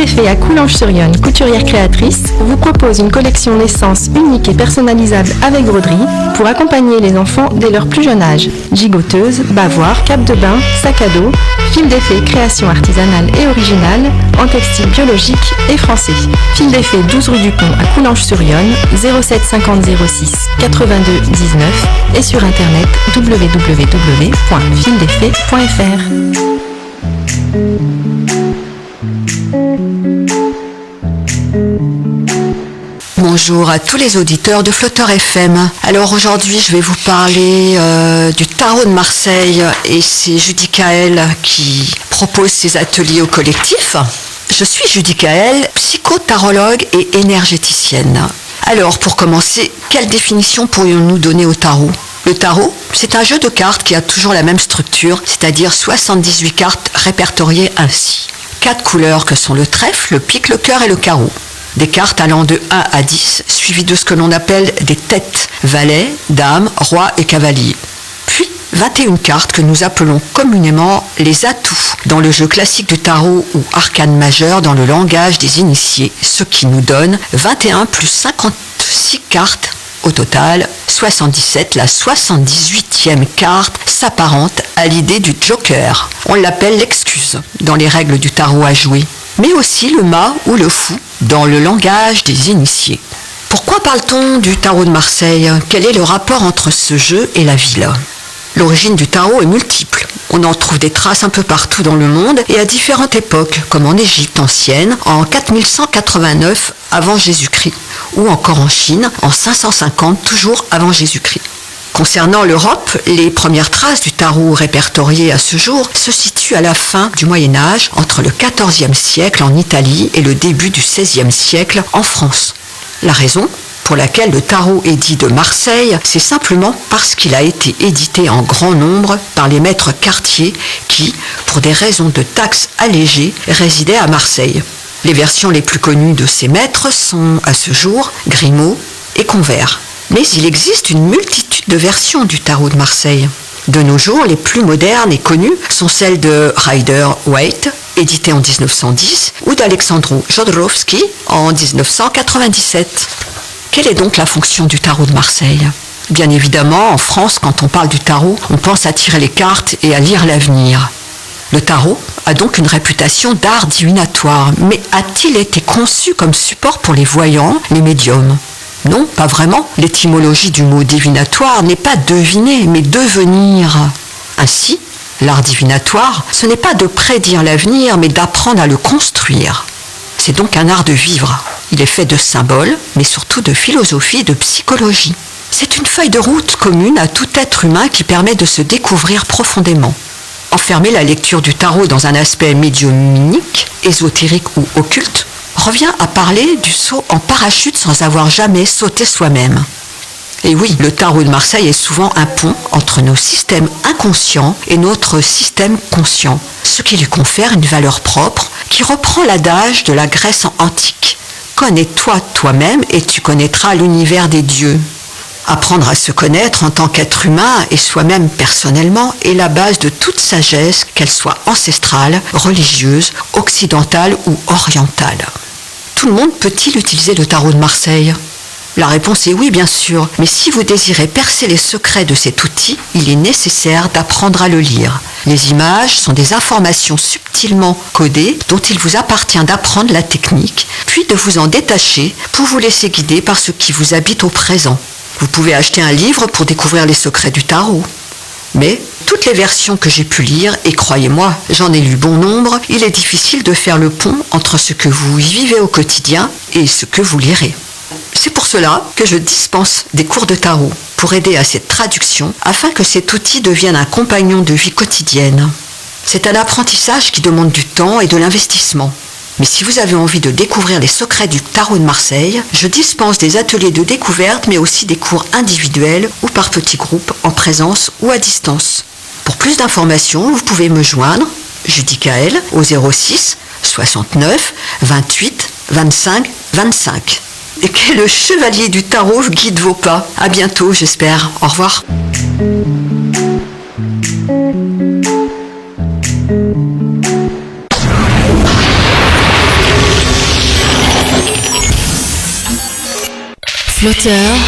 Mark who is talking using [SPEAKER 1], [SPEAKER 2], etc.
[SPEAKER 1] des Fées à Coulanges-sur-Yonne, couturière créatrice, vous propose une collection naissance unique et personnalisable avec broderie pour accompagner les enfants dès leur plus jeune âge. Gigoteuse, bavoir, cape de bain, sac à dos, Fil des Fées création artisanale et originale en textile biologique et français. Fil des Fées 12 rue du Pont à Coulanges-sur-Yonne, 07 50 06 82 19 et sur internet www.fildesfées.fr.
[SPEAKER 2] Bonjour à tous les auditeurs de Flotteur FM. Alors aujourd'hui, je vais vous parler du tarot de Marseille et c'est Judicaël qui propose ces ateliers au collectif. Je suis Judicaël, psychotarologue et énergéticienne. Alors pour commencer, quelle définition pourrions-nous donner au tarot ? Le tarot, c'est un jeu de cartes qui a toujours la même structure, c'est-à-dire 78 cartes répertoriées ainsi. 4 couleurs que sont le trèfle, le pique, le cœur et le carreau. Des cartes allant de 1 à 10, suivies de ce que l'on appelle des têtes, valet, dame, roi et cavalier. Puis 21 cartes que nous appelons communément les atouts dans le jeu classique du tarot ou arcane majeure dans le langage des initiés, ce qui nous donne 21 plus 56 cartes. Au total, 77, la 78e carte s'apparente à l'idée du joker. On l'appelle l'excuse dans les règles du tarot à jouer, mais aussi le mât ou le fou dans le langage des initiés. Pourquoi parle-t-on du tarot de Marseille ? Quel est le rapport entre ce jeu et la ville ? L'origine du tarot est multiple. On en trouve des traces un peu partout dans le monde et à différentes époques, comme en Égypte ancienne, en 4189 avant Jésus-Christ, ou encore en Chine, en 550, toujours avant Jésus-Christ. Concernant l'Europe, les premières traces du tarot répertoriées à ce jour se situent à la fin du Moyen-Âge, entre le XIVe siècle en Italie et le début du XVIe siècle en France. La raison pour laquelle le tarot est dit de Marseille, c'est simplement parce qu'il a été édité en grand nombre par les maîtres quartiers qui, pour des raisons de taxes allégées, résidaient à Marseille. Les versions les plus connues de ces maîtres sont, à ce jour, Grimaud et Convert. Mais il existe une multitude de versions du tarot de Marseille. De nos jours, les plus modernes et connues sont celles de Rider-Waite, éditée en 1910, ou d'Alexandru Jodorowsky en 1997. Quelle est donc la fonction du tarot de Marseille ? Bien évidemment, en France, quand on parle du tarot, on pense à tirer les cartes et à lire l'avenir. Le tarot a donc une réputation d'art divinatoire, mais a-t-il été conçu comme support pour les voyants, les médiums ? Non, pas vraiment. L'étymologie du mot divinatoire n'est pas deviner, mais devenir. Ainsi, l'art divinatoire, ce n'est pas de prédire l'avenir, mais d'apprendre à le construire. C'est donc un art de vivre. Il est fait de symboles, mais surtout de philosophie et de psychologie. C'est une feuille de route commune à tout être humain qui permet de se découvrir profondément. Enfermer la lecture du tarot dans un aspect médiumnique, ésotérique ou occulte, revient à parler du saut en parachute sans avoir jamais sauté soi-même. Et oui, le tarot de Marseille est souvent un pont entre nos systèmes inconscients et notre système conscient, ce qui lui confère une valeur propre qui reprend l'adage de la Grèce antique. Connais-toi toi-même et tu connaîtras l'univers des dieux. Apprendre à se connaître en tant qu'être humain et soi-même personnellement est la base de toute sagesse, qu'elle soit ancestrale, religieuse, occidentale ou orientale. Tout le monde peut-il utiliser le tarot de Marseille ? La réponse est oui, bien sûr, mais si vous désirez percer les secrets de cet outil, il est nécessaire d'apprendre à le lire. Les images sont des informations subtilement codées dont il vous appartient d'apprendre la technique, puis de vous en détacher pour vous laisser guider par ce qui vous habite au présent. Vous pouvez acheter un livre pour découvrir les secrets du tarot. Mais toutes les versions que j'ai pu lire, et croyez-moi, j'en ai lu bon nombre, il est difficile de faire le pont entre ce que vous vivez au quotidien et ce que vous lirez. C'est pour cela que je dispense des cours de tarot, pour aider à cette traduction, afin que cet outil devienne un compagnon de vie quotidienne. C'est un apprentissage qui demande du temps et de l'investissement. Mais si vous avez envie de découvrir les secrets du tarot de Marseille, je dispense des ateliers de découverte, mais aussi des cours individuels ou par petits groupes, en présence ou à distance. Pour plus d'informations, vous pouvez me joindre, Judicaël, au 06 69 28 25 25. Et que le chevalier du tarot guide vos pas. À bientôt, j'espère. Au revoir.
[SPEAKER 3] Flotteur